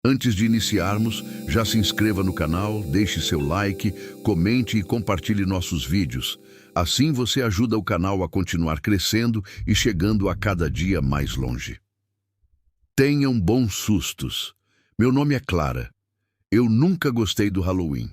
Antes de iniciarmos, já se inscreva no canal, deixe seu like, comente e compartilhe nossos vídeos. Assim você ajuda o canal a continuar crescendo e chegando a cada dia mais longe. Tenham bons sustos. Meu nome é Clara. Eu nunca gostei do Halloween.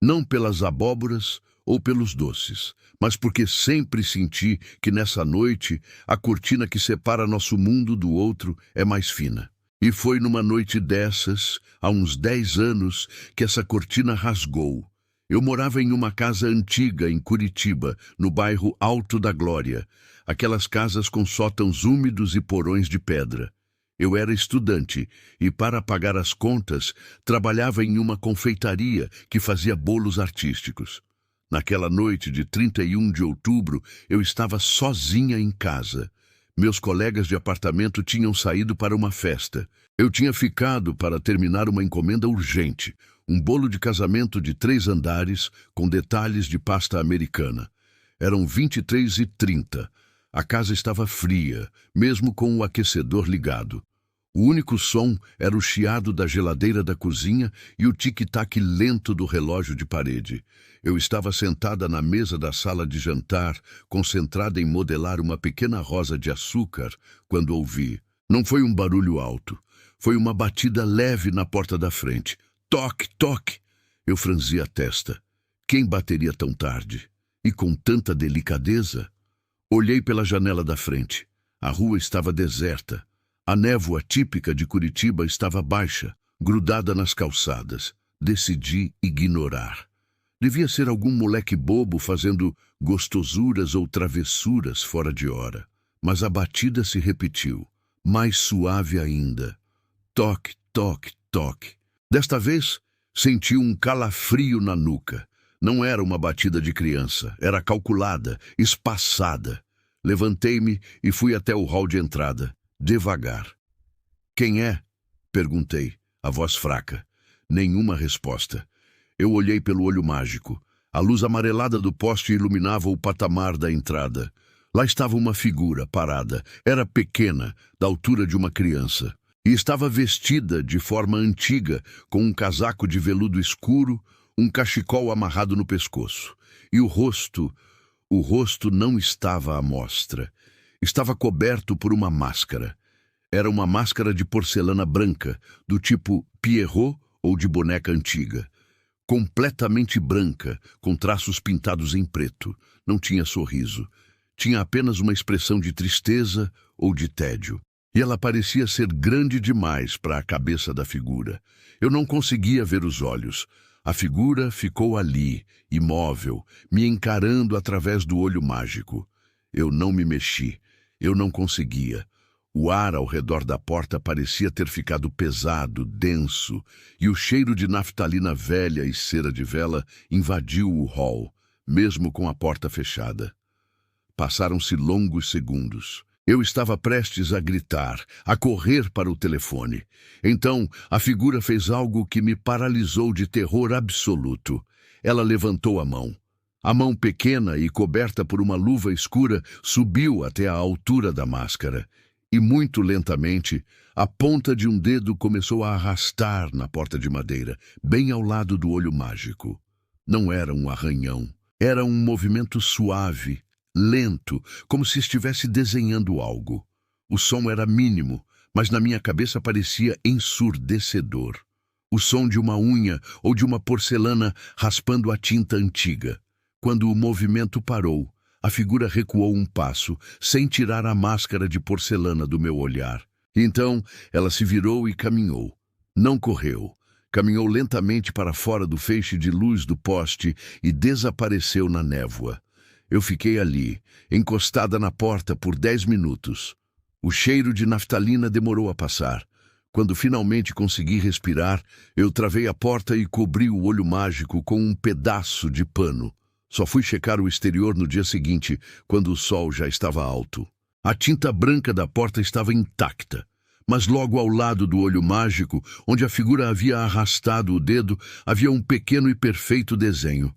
Não pelas abóboras ou pelos doces, mas porque sempre senti que nessa noite a cortina que separa nosso mundo do outro é mais fina. E foi numa noite dessas, há uns 10 anos, que essa cortina rasgou. Eu morava em uma casa antiga em Curitiba, no bairro Alto da Glória, aquelas casas com sótãos úmidos e porões de pedra. Eu era estudante e, para pagar as contas, trabalhava em uma confeitaria que fazia bolos artísticos. Naquela noite de 31 de outubro, eu estava sozinha em casa. Meus colegas de apartamento tinham saído para uma festa. Eu tinha ficado para terminar uma encomenda urgente, um bolo de casamento de 3 andares com detalhes de pasta americana. Eram 23h30. A casa estava fria, mesmo com o aquecedor ligado. O único som era o chiado da geladeira da cozinha e o tic-tac lento do relógio de parede. Eu estava sentada na mesa da sala de jantar, concentrada em modelar uma pequena rosa de açúcar, quando ouvi. Não foi um barulho alto. Foi uma batida leve na porta da frente. Toque, toque! Eu franzi a testa. Quem bateria tão tarde? E com tanta delicadeza? Olhei pela janela da frente. A rua estava deserta. A névoa típica de Curitiba estava baixa, grudada nas calçadas. Decidi ignorar. Devia ser algum moleque bobo fazendo gostosuras ou travessuras fora de hora. Mas a batida se repetiu, mais suave ainda. Toque, toque, toque. Desta vez, senti um calafrio na nuca. Não era uma batida de criança, era calculada, espaçada. Levantei-me e fui até o hall de entrada. Devagar. Quem é? Perguntei, a voz fraca. Nenhuma resposta. Eu olhei pelo olho mágico. A luz amarelada do poste iluminava o patamar da entrada. Lá estava uma figura parada. Era pequena, da altura de uma criança. E estava vestida de forma antiga, com um casaco de veludo escuro, um cachecol amarrado no pescoço. E o rosto não estava à mostra. Estava coberto por uma máscara. Era uma máscara de porcelana branca, do tipo Pierrot ou de boneca antiga. Completamente branca, com traços pintados em preto. Não tinha sorriso. Tinha apenas uma expressão de tristeza ou de tédio. E ela parecia ser grande demais para a cabeça da figura. Eu não conseguia ver os olhos. A figura ficou ali, imóvel, me encarando através do olho mágico. Eu não me mexi. Eu não conseguia. O ar ao redor da porta parecia ter ficado pesado, denso, e o cheiro de naftalina velha e cera de vela invadiu o hall, mesmo com a porta fechada. Passaram-se longos segundos. Eu estava prestes a gritar, a correr para o telefone. Então, a figura fez algo que me paralisou de terror absoluto. Ela levantou a mão. A mão pequena e coberta por uma luva escura subiu até a altura da máscara. E muito lentamente, a ponta de um dedo começou a arrastar na porta de madeira, bem ao lado do olho mágico. Não era um arranhão. Era um movimento suave, lento, como se estivesse desenhando algo. O som era mínimo, mas na minha cabeça parecia ensurdecedor. O som de uma unha ou de uma porcelana raspando a tinta antiga. Quando o movimento parou, a figura recuou um passo, sem tirar a máscara de porcelana do meu olhar. Então, ela se virou e caminhou. Não correu. Caminhou lentamente para fora do feixe de luz do poste e desapareceu na névoa. Eu fiquei ali, encostada na porta por 10 minutos. O cheiro de naftalina demorou a passar. Quando finalmente consegui respirar, eu travei a porta e cobri o olho mágico com um pedaço de pano. Só fui checar o exterior no dia seguinte, quando o sol já estava alto. A tinta branca da porta estava intacta, mas logo ao lado do olho mágico, onde a figura havia arrastado o dedo, havia um pequeno e perfeito desenho.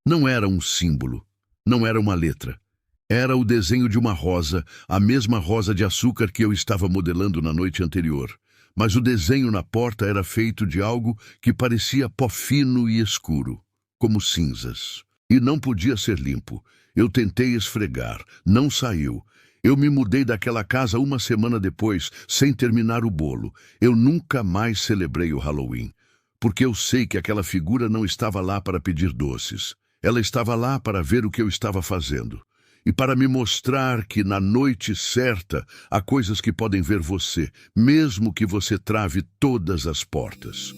Não era um símbolo, não era uma letra. Era o desenho de uma rosa, a mesma rosa de açúcar que eu estava modelando na noite anterior. mas o desenho na porta era feito de algo que parecia pó fino e escuro, como cinzas. E não podia ser limpo. Eu tentei esfregar, não saiu. Eu me mudei daquela casa uma semana depois, sem terminar o bolo. Eu nunca mais celebrei o Halloween, porque eu sei que aquela figura não estava lá para pedir doces. Ela estava lá para ver o que eu estava fazendo. E para me mostrar que na noite certa há coisas que podem ver você, mesmo que você trave todas as portas.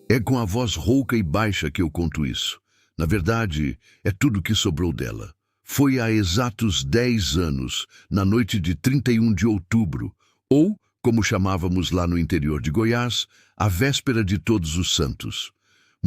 É com a voz rouca e baixa que eu conto isso. Na verdade, é tudo que sobrou dela. Foi há exatos 10 anos, na noite de 31 de outubro, ou, como chamávamos lá no interior de Goiás, a véspera de Todos os Santos.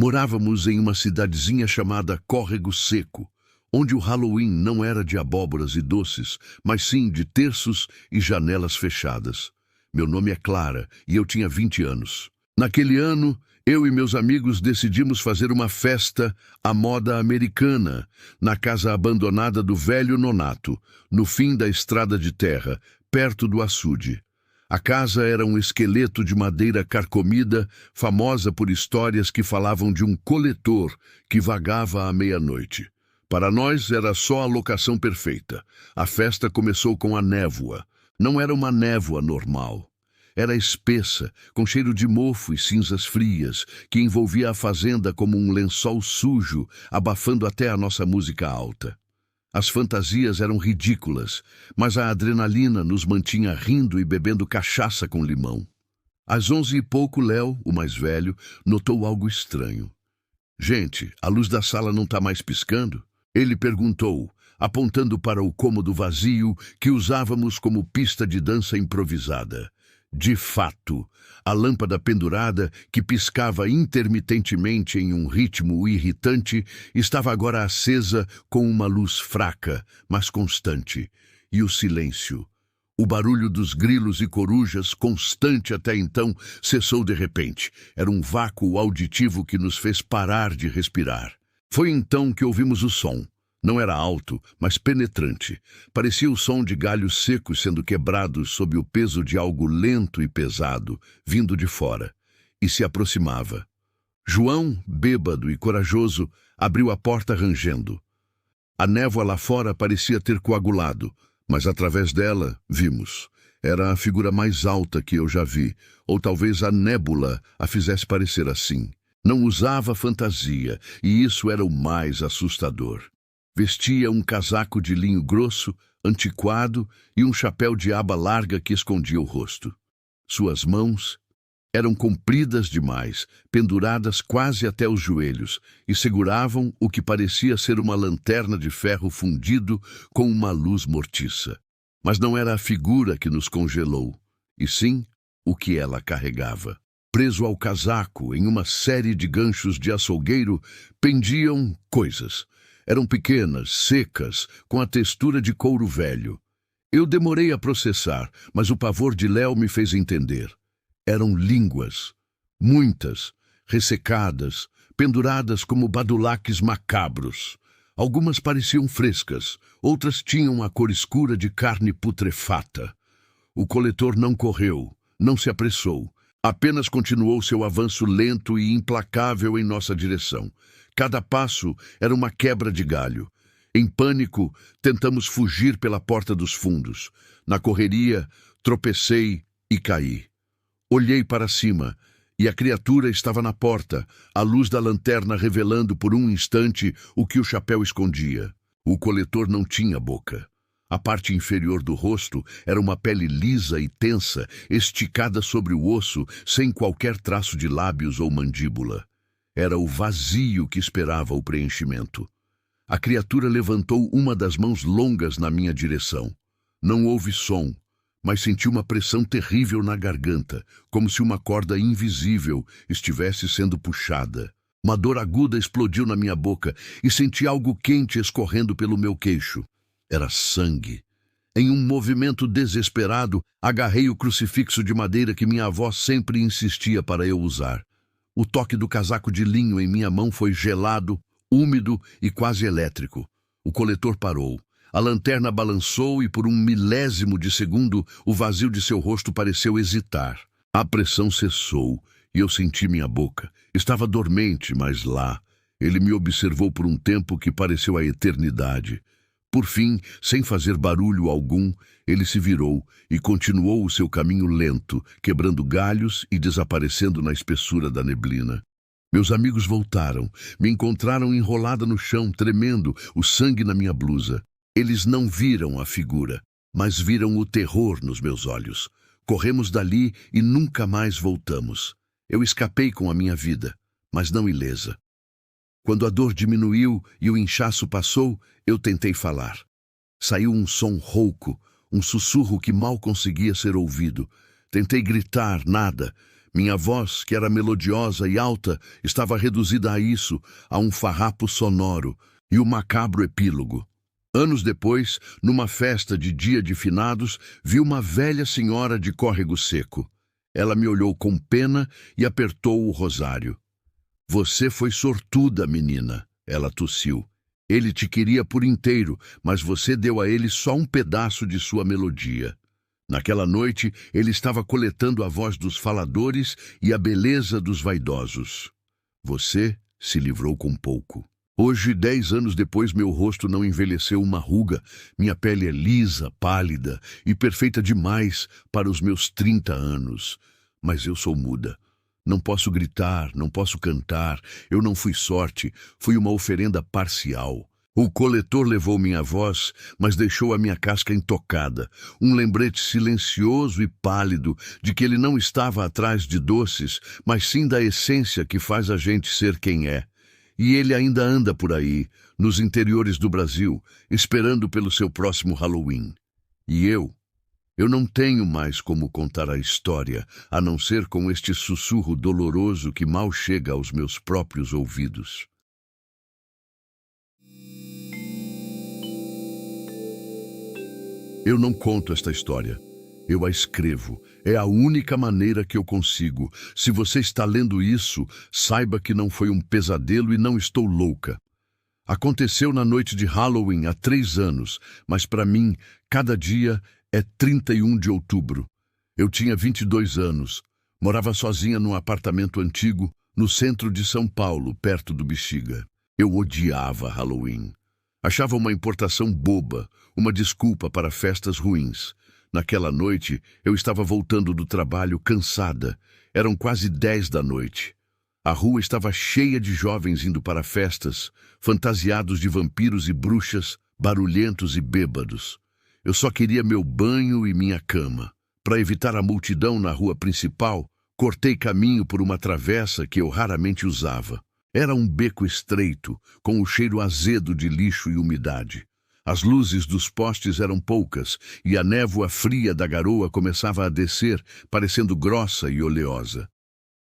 Morávamos em uma cidadezinha chamada Córrego Seco, onde o Halloween não era de abóboras e doces, mas sim de terços e janelas fechadas. Meu nome é Clara e eu tinha 20 anos. Naquele ano, eu e meus amigos decidimos fazer uma festa à moda americana, na casa abandonada do velho Nonato, no fim da estrada de terra, perto do açude. A casa era um esqueleto de madeira carcomida, famosa por histórias que falavam de um coletor que vagava à meia-noite. Para nós era só a locação perfeita. A festa começou com a névoa. Não era uma névoa normal. Era espessa, com cheiro de mofo e cinzas frias, que envolvia a fazenda como um lençol sujo, abafando até a nossa música alta. As fantasias eram ridículas, mas a adrenalina nos mantinha rindo e bebendo cachaça com limão. Às 11h pouco, Léo, o mais velho, notou algo estranho. Gente, a luz da sala não está mais piscando? Ele perguntou, apontando para o cômodo vazio que usávamos como pista de dança improvisada. De fato, a lâmpada pendurada, que piscava intermitentemente em um ritmo irritante, estava agora acesa com uma luz fraca, mas constante. E o silêncio. O barulho dos grilos e corujas, constante até então, cessou de repente. Era um vácuo auditivo que nos fez parar de respirar. Foi então que ouvimos o som. Não era alto, mas penetrante. Parecia o som de galhos secos sendo quebrados sob o peso de algo lento e pesado, vindo de fora. E se aproximava. João, bêbado e corajoso, abriu a porta rangendo. A névoa lá fora parecia ter coagulado, mas através dela, vimos. Era a figura mais alta que eu já vi, ou talvez a nébula a fizesse parecer assim. Não usava fantasia, e isso era o mais assustador. Vestia um casaco de linho grosso, antiquado, e um chapéu de aba larga que escondia o rosto. Suas mãos eram compridas demais, penduradas quase até os joelhos, e seguravam o que parecia ser uma lanterna de ferro fundido com uma luz mortiça. Mas não era a figura que nos congelou, e sim o que ela carregava. Preso ao casaco, em uma série de ganchos de açougueiro, pendiam coisas. Eram pequenas, secas, com a textura de couro velho. Eu demorei a processar, mas o pavor de Léo me fez entender. Eram línguas, muitas, ressecadas, penduradas como badulaques macabros. Algumas pareciam frescas, outras tinham a cor escura de carne putrefata. O coletor não correu, não se apressou. Apenas continuou seu avanço lento e implacável em nossa direção. Cada passo era uma quebra de galho. Em pânico, tentamos fugir pela porta dos fundos. Na correria, tropecei e caí. Olhei para cima, e a criatura estava na porta, a luz da lanterna revelando por um instante o que o chapéu escondia. O coletor não tinha boca. A parte inferior do rosto era uma pele lisa e tensa, esticada sobre o osso, sem qualquer traço de lábios ou mandíbula. Era o vazio que esperava o preenchimento. A criatura levantou uma das mãos longas na minha direção. Não houve som, mas senti uma pressão terrível na garganta, como se uma corda invisível estivesse sendo puxada. Uma dor aguda explodiu na minha boca e senti algo quente escorrendo pelo meu queixo. Era sangue. Em um movimento desesperado, agarrei o crucifixo de madeira que minha avó sempre insistia para eu usar. O toque do casaco de linho em minha mão foi gelado, úmido e quase elétrico. O coletor parou. A lanterna balançou e por um milésimo de segundo o vazio de seu rosto pareceu hesitar. A pressão cessou e eu senti minha boca. Estava dormente, mas lá. Ele me observou por um tempo que pareceu a eternidade. Por fim, sem fazer barulho algum, ele se virou e continuou o seu caminho lento, quebrando galhos e desaparecendo na espessura da neblina. Meus amigos voltaram, me encontraram enrolada no chão, tremendo, o sangue na minha blusa. Eles não viram a figura, mas viram o terror nos meus olhos. Corremos dali e nunca mais voltamos. Eu escapei com a minha vida, mas não ilesa. Quando a dor diminuiu e o inchaço passou, eu tentei falar. Saiu um som rouco, um sussurro que mal conseguia ser ouvido. Tentei gritar, nada. Minha voz, que era melodiosa e alta, estava reduzida a isso, a um farrapo sonoro e o macabro epílogo. Anos depois, numa festa de dia de finados, vi uma velha senhora de córrego seco. Ela me olhou com pena e apertou o rosário. Você foi sortuda, menina, ela tossiu. Ele te queria por inteiro, mas você deu a ele só um pedaço de sua melodia. Naquela noite, ele estava coletando a voz dos faladores e a beleza dos vaidosos. Você se livrou com pouco. Hoje, 10 anos depois, meu rosto não envelheceu uma ruga. Minha pele é lisa, pálida e perfeita demais para os meus 30 anos. Mas eu sou muda. Não posso gritar, não posso cantar. Eu não fui sorte, fui uma oferenda parcial. O coletor levou minha voz, mas deixou a minha casca intocada. Um lembrete silencioso e pálido de que ele não estava atrás de doces, mas sim da essência que faz a gente ser quem é. E ele ainda anda por aí, nos interiores do Brasil, esperando pelo seu próximo Halloween. E eu não tenho mais como contar a história, a não ser com este sussurro doloroso que mal chega aos meus próprios ouvidos. Eu não conto esta história. Eu a escrevo. É a única maneira que eu consigo. Se você está lendo isso, saiba que não foi um pesadelo e não estou louca. Aconteceu na noite de Halloween há 3 anos, mas para mim, cada dia é 31 de outubro. Eu tinha 22 anos. Morava sozinha num apartamento antigo, no centro de São Paulo, perto do Bexiga. Eu odiava Halloween. Achava uma importação boba, uma desculpa para festas ruins. Naquela noite, eu estava voltando do trabalho cansada. Eram quase 10 da noite. A rua estava cheia de jovens indo para festas, fantasiados de vampiros e bruxas, barulhentos e bêbados. Eu só queria meu banho e minha cama. Para evitar a multidão na rua principal, cortei caminho por uma travessa que eu raramente usava. Era um beco estreito, com o cheiro azedo de lixo e umidade. As luzes dos postes eram poucas e a névoa fria da garoa começava a descer, parecendo grossa e oleosa.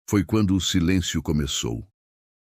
Foi quando o silêncio começou.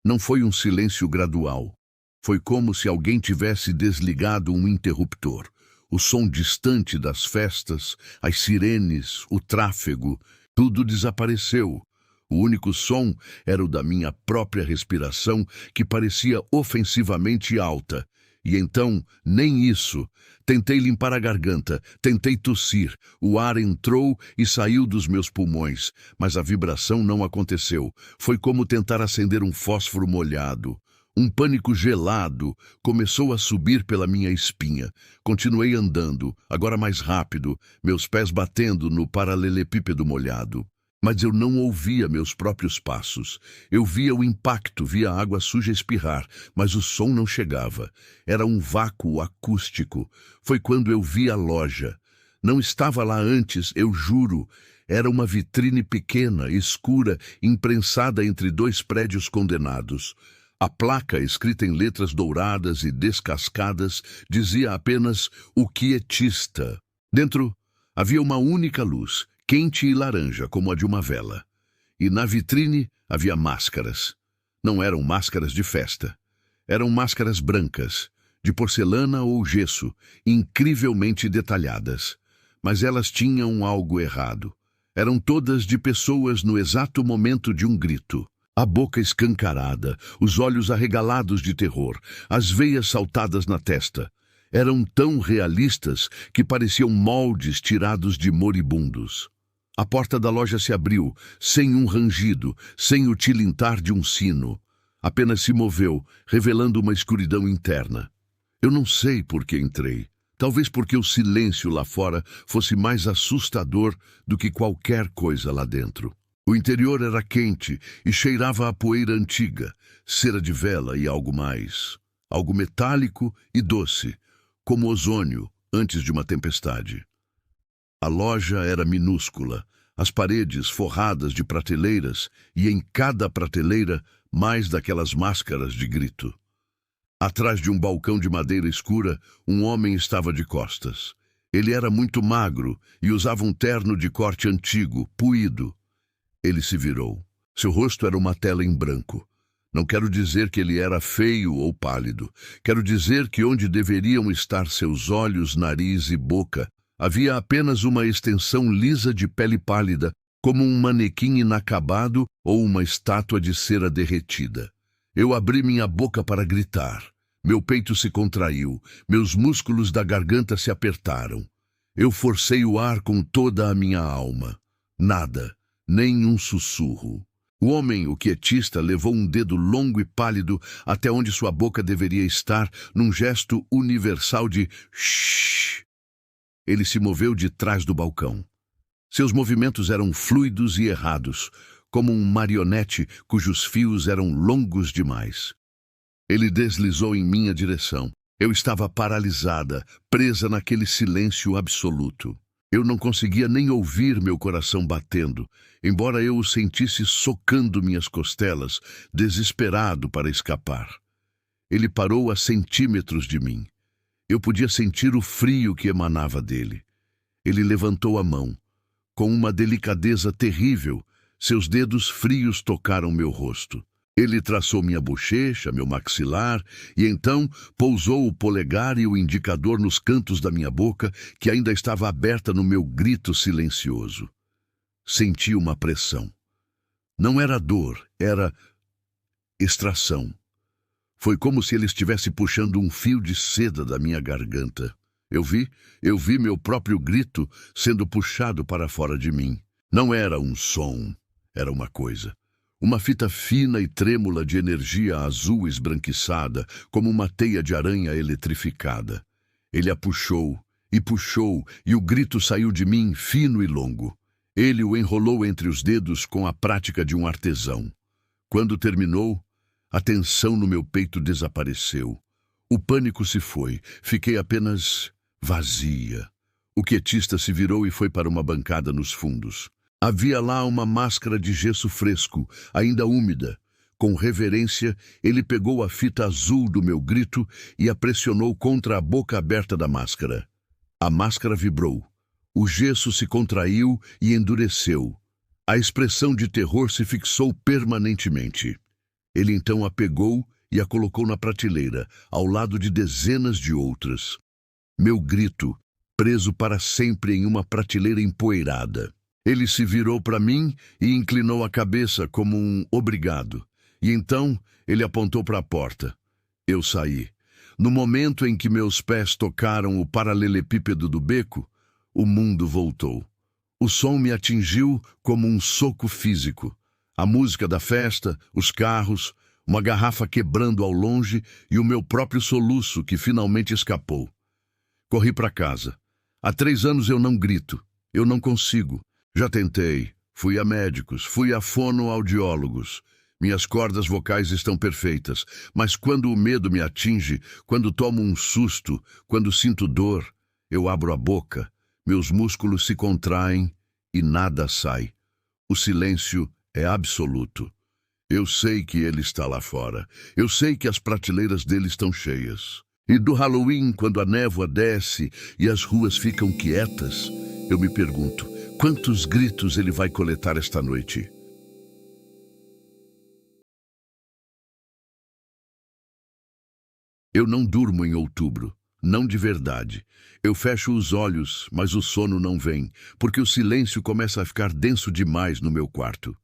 Não foi um silêncio gradual. Foi como se alguém tivesse desligado um interruptor. O som distante das festas, as sirenes, o tráfego, tudo desapareceu. O único som era o da minha própria respiração, que parecia ofensivamente alta. E então, nem isso. Tentei limpar a garganta, tentei tossir. O ar entrou e saiu dos meus pulmões, mas a vibração não aconteceu. Foi como tentar acender um fósforo molhado. Um pânico gelado começou a subir pela minha espinha. Continuei andando, agora mais rápido, meus pés batendo no paralelepípedo molhado. Mas eu não ouvia meus próprios passos. Eu via o impacto, via a água suja espirrar, mas o som não chegava. Era um vácuo acústico. Foi quando eu vi a loja. Não estava lá antes, eu juro. Era uma vitrine pequena, escura, imprensada entre 2 prédios condenados. A placa, escrita em letras douradas e descascadas, dizia apenas "O Quietista". Dentro havia uma única luz, quente e laranja, como a de uma vela. E na vitrine havia máscaras. Não eram máscaras de festa. Eram máscaras brancas, de porcelana ou gesso, incrivelmente detalhadas. Mas elas tinham algo errado. Eram todas de pessoas no exato momento de um grito. A boca escancarada, os olhos arregalados de terror, as veias saltadas na testa. Eram tão realistas que pareciam moldes tirados de moribundos. A porta da loja se abriu, sem um rangido, sem o tilintar de um sino. Apenas se moveu, revelando uma escuridão interna. Eu não sei por que entrei. Talvez porque o silêncio lá fora fosse mais assustador do que qualquer coisa lá dentro. O interior era quente e cheirava a poeira antiga, cera de vela e algo mais. Algo metálico e doce, como ozônio antes de uma tempestade. A loja era minúscula, as paredes forradas de prateleiras e em cada prateleira mais daquelas máscaras de grito. Atrás de um balcão de madeira escura, um homem estava de costas. Ele era muito magro e usava um terno de corte antigo, puído. Ele se virou. Seu rosto era uma tela em branco. Não quero dizer que ele era feio ou pálido. Quero dizer que onde deveriam estar seus olhos, nariz e boca, havia apenas uma extensão lisa de pele pálida, como um manequim inacabado ou uma estátua de cera derretida. Eu abri minha boca para gritar. Meu peito se contraiu, meus músculos da garganta se apertaram. Eu forcei o ar com toda a minha alma. Nada, nem um sussurro. O homem, o quietista, levou um dedo longo e pálido até onde sua boca deveria estar, num gesto universal de shhh. Ele se moveu de trás do balcão. Seus movimentos eram fluidos e errados, como um marionete cujos fios eram longos demais. Ele deslizou em minha direção. Eu estava paralisada, presa naquele silêncio absoluto. Eu não conseguia nem ouvir meu coração batendo, embora eu o sentisse socando minhas costelas, desesperado para escapar. Ele parou a centímetros de mim. Eu podia sentir o frio que emanava dele. Ele levantou a mão. Com uma delicadeza terrível, seus dedos frios tocaram meu rosto. Ele traçou minha bochecha, meu maxilar, e então pousou o polegar e o indicador nos cantos da minha boca, que ainda estava aberta no meu grito silencioso. Senti uma pressão. Não era dor, era extração. Foi como se ele estivesse puxando um fio de seda da minha garganta. Eu vi meu próprio grito sendo puxado para fora de mim. Não era um som, era uma coisa. Uma fita fina e trêmula de energia azul esbranquiçada, como uma teia de aranha eletrificada. Ele a puxou, e o grito saiu de mim fino e longo. Ele o enrolou entre os dedos com a prática de um artesão. Quando terminou, a tensão no meu peito desapareceu. O pânico se foi, fiquei apenas vazia. O quietista se virou e foi para uma bancada nos fundos. Havia lá uma máscara de gesso fresco, ainda úmida. Com reverência, ele pegou a fita azul do meu grito e a pressionou contra a boca aberta da máscara. A máscara vibrou. O gesso se contraiu e endureceu. A expressão de terror se fixou permanentemente. Ele então a pegou e a colocou na prateleira, ao lado de dezenas de outras. Meu grito, preso para sempre em uma prateleira empoeirada. Ele se virou para mim e inclinou a cabeça como um obrigado. E então ele apontou para a porta. Eu saí. No momento em que meus pés tocaram o paralelepípedo do beco, o mundo voltou. O som me atingiu como um soco físico. A música da festa, os carros, uma garrafa quebrando ao longe e o meu próprio soluço que finalmente escapou. Corri para casa. Há 3 anos eu não grito. Eu não consigo. Já tentei, fui a médicos, fui a fonoaudiólogos. Minhas cordas vocais estão perfeitas, mas quando o medo me atinge, quando tomo um susto, quando sinto dor, eu abro a boca, meus músculos se contraem e nada sai. O silêncio é absoluto. Eu sei que ele está lá fora. Eu sei que as prateleiras dele estão cheias. E do Halloween, quando a névoa desce e as ruas ficam quietas, eu me pergunto, quantos gritos ele vai coletar esta noite? Eu não durmo em outubro, não de verdade. Eu fecho os olhos, mas o sono não vem, porque o silêncio começa a ficar denso demais no meu quarto.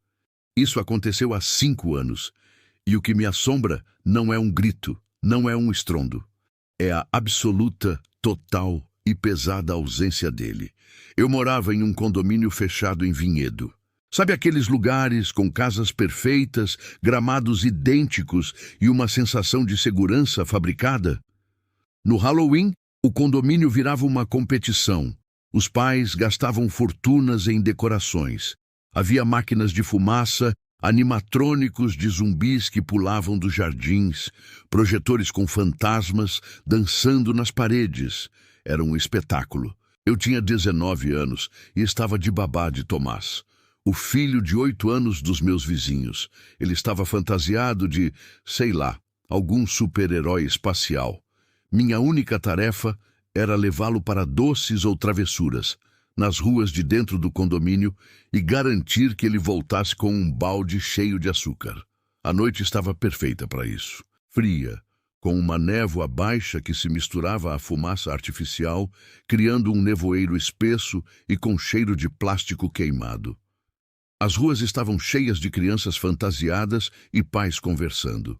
Isso aconteceu há 5 anos, e o que me assombra não é um grito, não é um estrondo. É a absoluta, total e pesada ausência dele. Eu morava em um condomínio fechado em Vinhedo. Sabe aqueles lugares com casas perfeitas, gramados idênticos e uma sensação de segurança fabricada? No Halloween, o condomínio virava uma competição. Os pais gastavam fortunas em decorações. Havia máquinas de fumaça, animatrônicos de zumbis que pulavam dos jardins, projetores com fantasmas dançando nas paredes. Era um espetáculo. Eu tinha 19 anos e estava de babá de Tomás, o filho de 8 anos dos meus vizinhos. Ele estava fantasiado de, sei lá, algum super-herói espacial. Minha única tarefa era levá-lo para doces ou travessuras, nas ruas de dentro do condomínio, e garantir que ele voltasse com um balde cheio de açúcar. A noite estava perfeita para isso. Fria, com uma névoa baixa que se misturava à fumaça artificial, criando um nevoeiro espesso e com cheiro de plástico queimado. As ruas estavam cheias de crianças fantasiadas e pais conversando.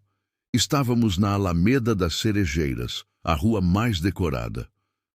Estávamos na Alameda das Cerejeiras, a rua mais decorada.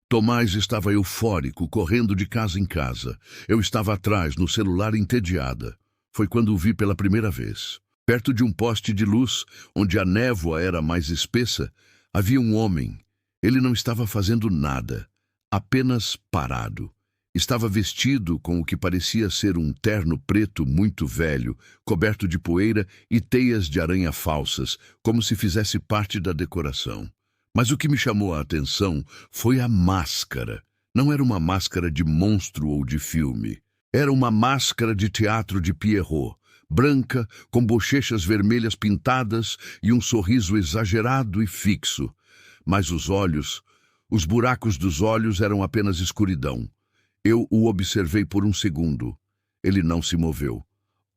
Tomás estava eufórico, correndo de casa em casa. Eu estava atrás, no celular, entediada. Foi quando o vi pela primeira vez. Perto de um poste de luz, onde a névoa era mais espessa, havia um homem. Ele não estava fazendo nada, apenas parado. Estava vestido com o que parecia ser um terno preto muito velho, coberto de poeira e teias de aranha falsas, como se fizesse parte da decoração. Mas o que me chamou a atenção foi a máscara. Não era uma máscara de monstro ou de filme. Era uma máscara de teatro de Pierrot, branca, com bochechas vermelhas pintadas e um sorriso exagerado e fixo. Mas os buracos dos olhos eram apenas escuridão. Eu o observei por um segundo. Ele não se moveu.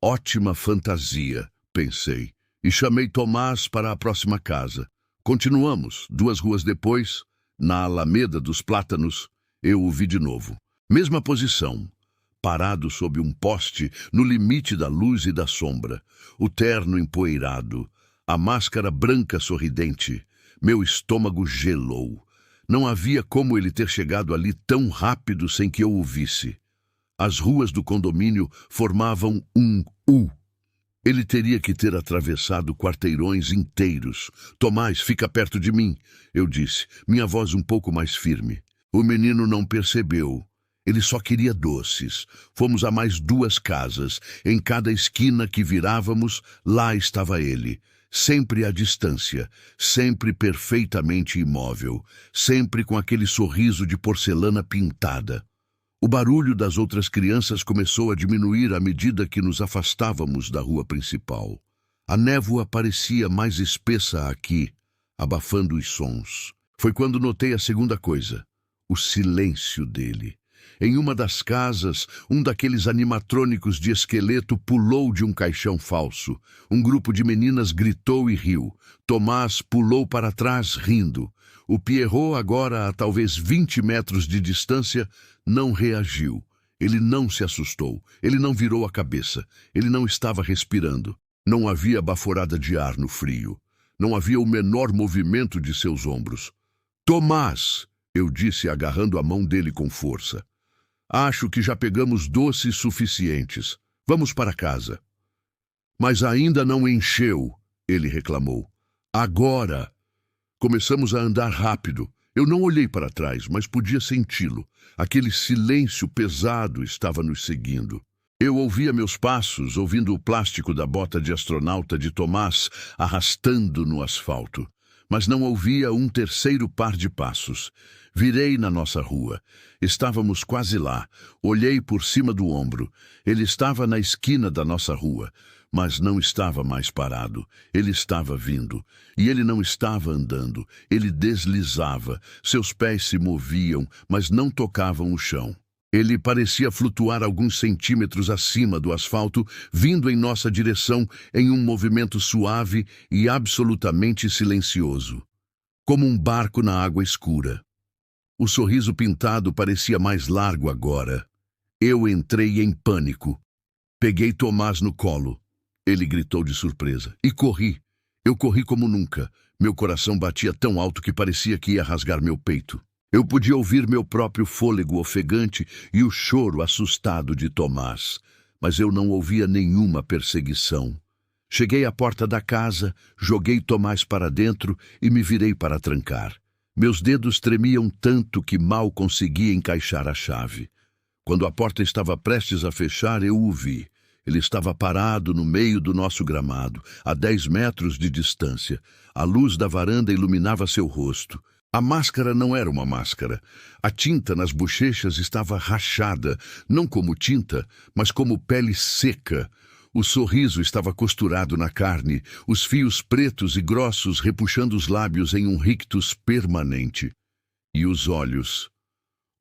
Ótima fantasia, pensei, e chamei Tomás para a próxima casa. Continuamos. 2 ruas depois, na Alameda dos Plátanos, eu o vi de novo. Mesma posição, parado sob um poste, no limite da luz e da sombra. O terno empoeirado, a máscara branca sorridente. Meu estômago gelou. Não havia como ele ter chegado ali tão rápido sem que eu o visse. As ruas do condomínio formavam um U. Ele teria que ter atravessado quarteirões inteiros. Tomás, fica perto de mim, eu disse, minha voz um pouco mais firme. O menino não percebeu. Ele só queria doces. Fomos a mais 2 casas. Em cada esquina que virávamos, lá estava ele. Sempre à distância, sempre perfeitamente imóvel, sempre com aquele sorriso de porcelana pintada. O barulho das outras crianças começou a diminuir à medida que nos afastávamos da rua principal. A névoa parecia mais espessa aqui, abafando os sons. Foi quando notei a segunda coisa, o silêncio dele. Em uma das casas, um daqueles animatrônicos de esqueleto pulou de um caixão falso. Um grupo de meninas gritou e riu. Tomás pulou para trás, rindo. O Pierrot, agora a talvez 20 metros de distância, não reagiu. Ele não se assustou. Ele não virou a cabeça. Ele não estava respirando. Não havia baforada de ar no frio. Não havia o menor movimento de seus ombros. Tomás, eu disse, agarrando a mão dele com força. Acho que já pegamos doces suficientes. Vamos para casa. Mas ainda não encheu, ele reclamou. Agora. Começamos a andar rápido. Eu não olhei para trás, mas podia senti-lo. Aquele silêncio pesado estava nos seguindo. Eu ouvia meus passos, ouvindo o plástico da bota de astronauta de Tomás arrastando no asfalto. Mas não ouvia um terceiro par de passos. Virei na nossa rua. Estávamos quase lá. Olhei por cima do ombro. Ele estava na esquina da nossa rua, mas não estava mais parado. Ele estava vindo. E ele não estava andando. Ele deslizava. Seus pés se moviam, mas não tocavam o chão. Ele parecia flutuar alguns centímetros acima do asfalto, vindo em nossa direção em um movimento suave e absolutamente silencioso, como um barco na água escura. O sorriso pintado parecia mais largo agora. Eu entrei em pânico. Peguei Tomás no colo. Ele gritou de surpresa. E corri. Eu corri como nunca. Meu coração batia tão alto que parecia que ia rasgar meu peito. Eu podia ouvir meu próprio fôlego ofegante e o choro assustado de Tomás, mas eu não ouvia nenhuma perseguição. Cheguei à porta da casa, joguei Tomás para dentro e me virei para trancar. Meus dedos tremiam tanto que mal conseguia encaixar a chave. Quando a porta estava prestes a fechar, eu o vi. Ele estava parado no meio do nosso gramado, a 10 metros de distância. A luz da varanda iluminava seu rosto. A máscara não era uma máscara. A tinta nas bochechas estava rachada, não como tinta, mas como pele seca. O sorriso estava costurado na carne, os fios pretos e grossos repuxando os lábios em um rictus permanente. E os olhos?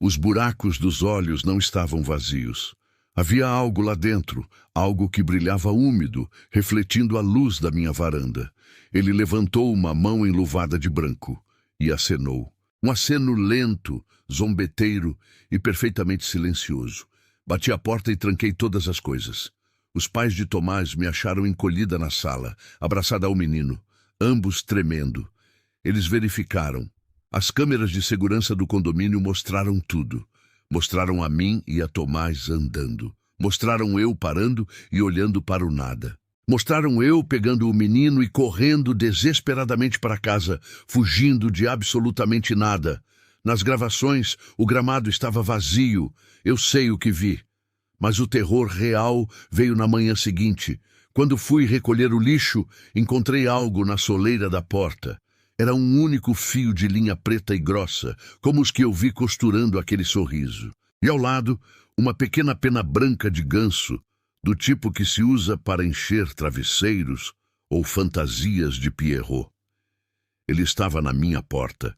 Os buracos dos olhos não estavam vazios. Havia algo lá dentro, algo que brilhava úmido, refletindo a luz da minha varanda. Ele levantou uma mão enluvada de branco e acenou. Um aceno lento, zombeteiro e perfeitamente silencioso. Bati a porta e tranquei todas as coisas. Os pais de Tomás me acharam encolhida na sala, abraçada ao menino, ambos tremendo. Eles verificaram. As câmeras de segurança do condomínio mostraram tudo. Mostraram a mim e a Tomás andando. Mostraram eu parando e olhando para o nada. Mostraram eu pegando o menino e correndo desesperadamente para casa, fugindo de absolutamente nada. Nas gravações, o gramado estava vazio. Eu sei o que vi. Mas o terror real veio na manhã seguinte. Quando fui recolher o lixo, encontrei algo na soleira da porta. Era um único fio de linha preta e grossa, como os que eu vi costurando aquele sorriso. E ao lado, uma pequena pena branca de ganso, do tipo que se usa para encher travesseiros ou fantasias de Pierrot. Ele estava na minha porta.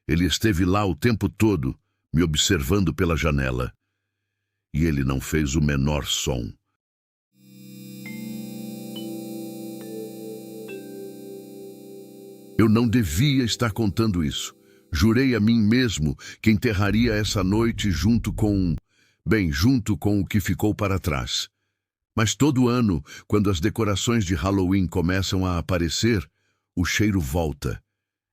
Ele esteve lá o tempo todo, me observando pela janela. E ele não fez o menor som. Eu não devia estar contando isso. Jurei a mim mesmo que enterraria essa noite junto com o que ficou para trás. Mas todo ano, quando as decorações de Halloween começam a aparecer, o cheiro volta.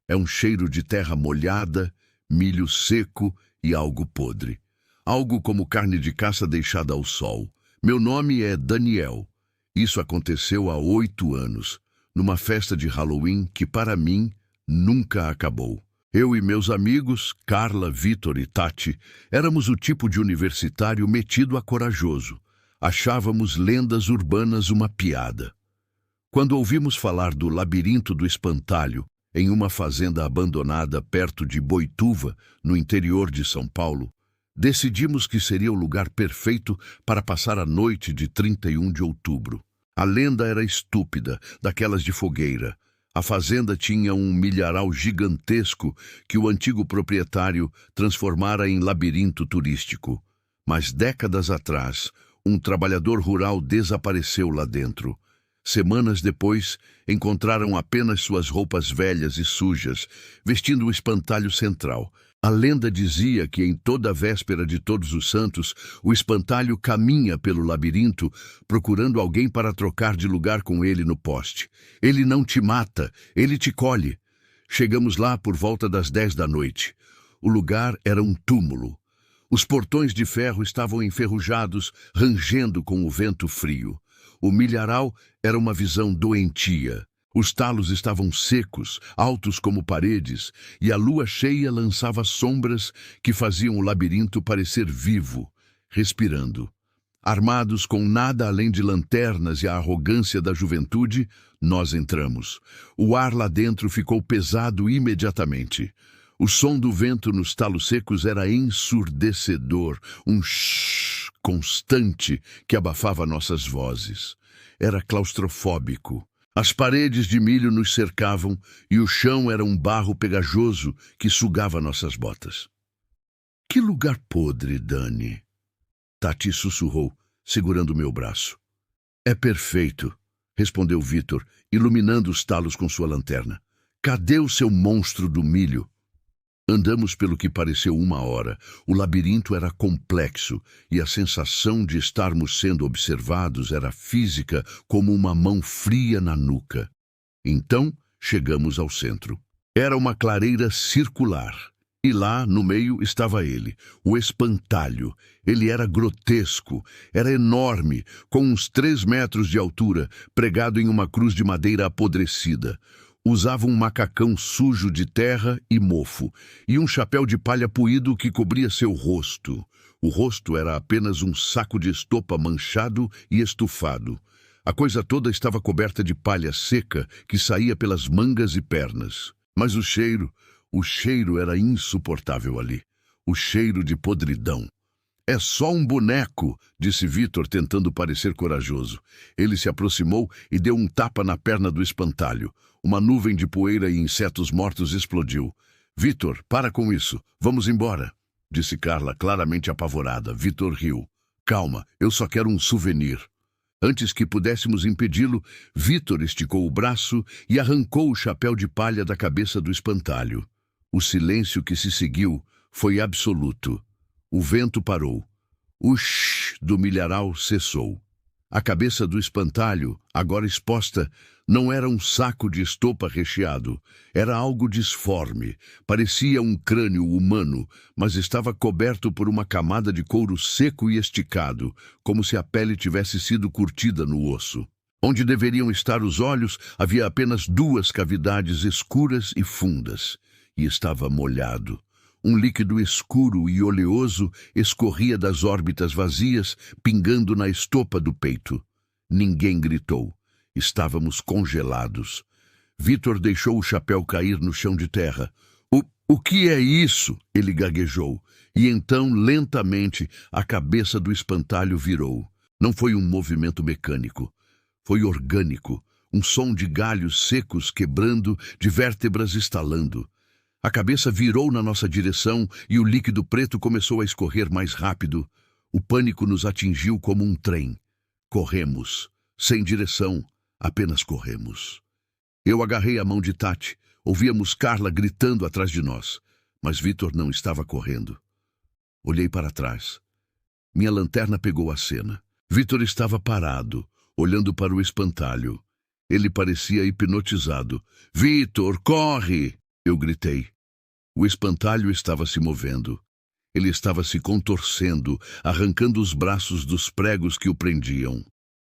É um cheiro de terra molhada, milho seco e algo podre. Algo como carne de caça deixada ao sol. Meu nome é Daniel. Isso aconteceu há 8 anos, numa festa de Halloween que, para mim, nunca acabou. Eu e meus amigos, Carla, Vitor e Tati, éramos o tipo de universitário metido a corajoso. Achávamos lendas urbanas uma piada. Quando ouvimos falar do Labirinto do Espantalho, em uma fazenda abandonada perto de Boituva, no interior de São Paulo, decidimos que seria o lugar perfeito para passar a noite de 31 de outubro. A lenda era estúpida, daquelas de fogueira. A fazenda tinha um milharal gigantesco que o antigo proprietário transformara em labirinto turístico. Mas décadas atrás, um trabalhador rural desapareceu lá dentro. Semanas depois, encontraram apenas suas roupas velhas e sujas, vestindo o espantalho central. A lenda dizia que em toda a véspera de Todos os Santos, o espantalho caminha pelo labirinto, procurando alguém para trocar de lugar com ele no poste. Ele não te mata, ele te colhe. Chegamos lá por volta das 10 da noite. O lugar era um túmulo. Os portões de ferro estavam enferrujados, rangendo com o vento frio. O milharal era uma visão doentia. Os talos estavam secos, altos como paredes, e a lua cheia lançava sombras que faziam o labirinto parecer vivo, respirando. Armados com nada além de lanternas e a arrogância da juventude, nós entramos. O ar lá dentro ficou pesado imediatamente. O som do vento nos talos secos era ensurdecedor, um shhh constante que abafava nossas vozes. Era claustrofóbico. As paredes de milho nos cercavam e o chão era um barro pegajoso que sugava nossas botas. Que lugar podre, Dani! Tati sussurrou, segurando meu braço. É perfeito, respondeu Vitor, iluminando os talos com sua lanterna. Cadê o seu monstro do milho? Andamos pelo que pareceu 1 hora. O labirinto era complexo e a sensação de estarmos sendo observados era física como uma mão fria na nuca. Então, chegamos ao centro. Era uma clareira circular. E lá, no meio, estava ele, o espantalho. Ele era grotesco, era enorme, com uns 3 metros de altura, pregado em uma cruz de madeira apodrecida. Usava um macacão sujo de terra e mofo, e um chapéu de palha poído que cobria seu rosto. O rosto era apenas um saco de estopa manchado e estufado. A coisa toda estava coberta de palha seca que saía pelas mangas e pernas. Mas o cheiro era insuportável ali. O cheiro de podridão. É só um boneco, disse Vitor, tentando parecer corajoso. Ele se aproximou e deu um tapa na perna do espantalho. Uma nuvem de poeira e insetos mortos explodiu. Vitor, para com isso. Vamos embora, disse Carla, claramente apavorada. Vitor riu. Calma, eu só quero um souvenir. Antes que pudéssemos impedi-lo, Vitor esticou o braço e arrancou o chapéu de palha da cabeça do espantalho. O silêncio que se seguiu foi absoluto. O vento parou. O shh do milharal cessou. A cabeça do espantalho, agora exposta, não era um saco de estopa recheado. Era algo disforme. Parecia um crânio humano, mas estava coberto por uma camada de couro seco e esticado, como se a pele tivesse sido curtida no osso. Onde deveriam estar os olhos, havia apenas 2 cavidades escuras e fundas. E estava molhado. Um líquido escuro e oleoso escorria das órbitas vazias, pingando na estopa do peito. Ninguém gritou. Estávamos congelados. Vitor deixou o chapéu cair no chão de terra. O que é isso? Ele gaguejou. E então, lentamente, a cabeça do espantalho virou. Não foi um movimento mecânico. Foi orgânico. Um som de galhos secos quebrando, de vértebras estalando. A cabeça virou na nossa direção e o líquido preto começou a escorrer mais rápido. O pânico nos atingiu como um trem. Corremos, sem direção, apenas corremos. Eu agarrei a mão de Tati. Ouvíamos Carla gritando atrás de nós, mas Vitor não estava correndo. Olhei para trás. Minha lanterna pegou a cena. Vitor estava parado, olhando para o espantalho. Ele parecia hipnotizado. Vitor, corre! Eu gritei. O espantalho estava se movendo. Ele estava se contorcendo, arrancando os braços dos pregos que o prendiam.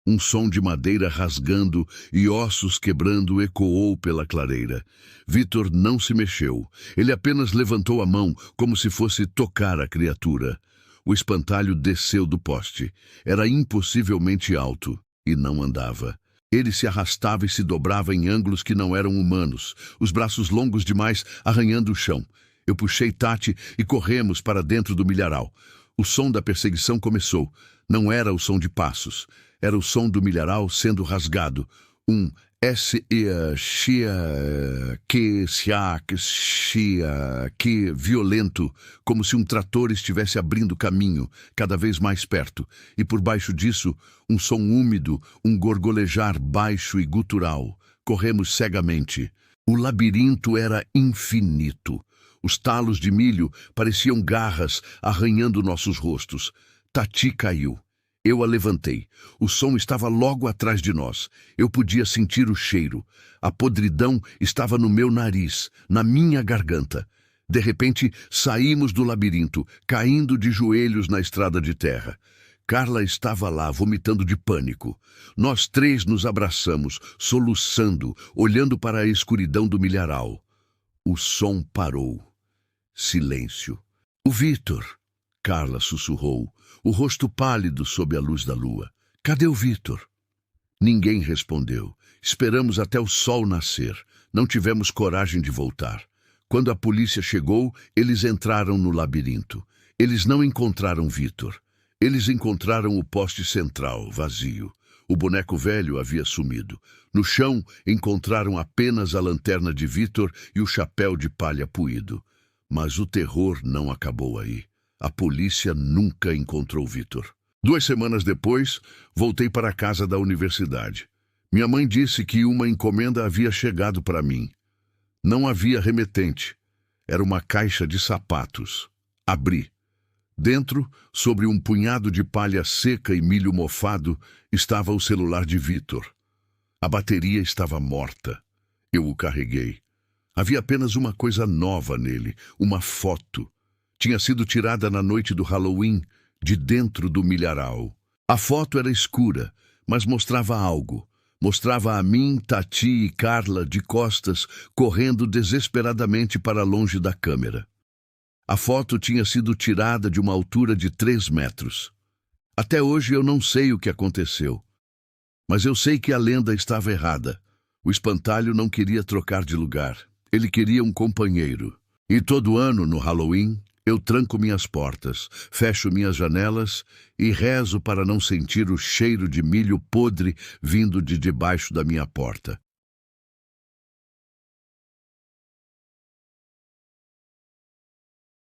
Um som de madeira rasgando e ossos quebrando ecoou pela clareira. Vitor não se mexeu. Ele apenas levantou a mão, como se fosse tocar a criatura. O espantalho desceu do poste. Era impossivelmente alto e não andava. Ele se arrastava e se dobrava em ângulos que não eram humanos, os braços longos demais arranhando o chão. Eu puxei Tati e corremos para dentro do milharal. O som da perseguição começou. Não era o som de passos. Era o som do milharal sendo rasgado. Um que violento, como se um trator estivesse abrindo caminho, cada vez mais perto, e por baixo disso, um som úmido, um gorgolejar baixo e gutural. Corremos cegamente. O labirinto era infinito. Os talos de milho pareciam garras arranhando nossos rostos. Tati caiu. Eu a levantei. O som estava logo atrás de nós. Eu podia sentir o cheiro. A podridão estava no meu nariz, na minha garganta. De repente, saímos do labirinto, caindo de joelhos na estrada de terra. Carla estava lá, vomitando de pânico. Nós 3 nos abraçamos, soluçando, olhando para a escuridão do milharal. O som parou. Silêncio. O Vitor, Carla sussurrou, o rosto pálido sob a luz da lua. Cadê o Vitor? Ninguém respondeu. Esperamos até o sol nascer. Não tivemos coragem de voltar. Quando a polícia chegou, eles entraram no labirinto. Eles não encontraram Vitor. Eles encontraram o poste central, vazio. O boneco velho havia sumido. No chão, encontraram apenas a lanterna de Vitor e o chapéu de palha poído. Mas o terror não acabou aí. A polícia nunca encontrou Vitor. 2 semanas depois, voltei para a casa da universidade. Minha mãe disse que uma encomenda havia chegado para mim. Não havia remetente. Era uma caixa de sapatos. Abri. Dentro, sobre um punhado de palha seca e milho mofado, estava o celular de Vitor. A bateria estava morta. Eu o carreguei. Havia apenas uma coisa nova nele, uma foto. Tinha sido tirada na noite do Halloween, de dentro do milharal. A foto era escura, mas mostrava algo. Mostrava a mim, Tati e Carla de costas, correndo desesperadamente para longe da câmera. A foto tinha sido tirada de uma altura de 3 metros. Até hoje eu não sei o que aconteceu. Mas eu sei que a lenda estava errada. O espantalho não queria trocar de lugar. Ele queria um companheiro. E todo ano, no Halloween, eu tranco minhas portas, fecho minhas janelas e rezo para não sentir o cheiro de milho podre vindo de debaixo da minha porta.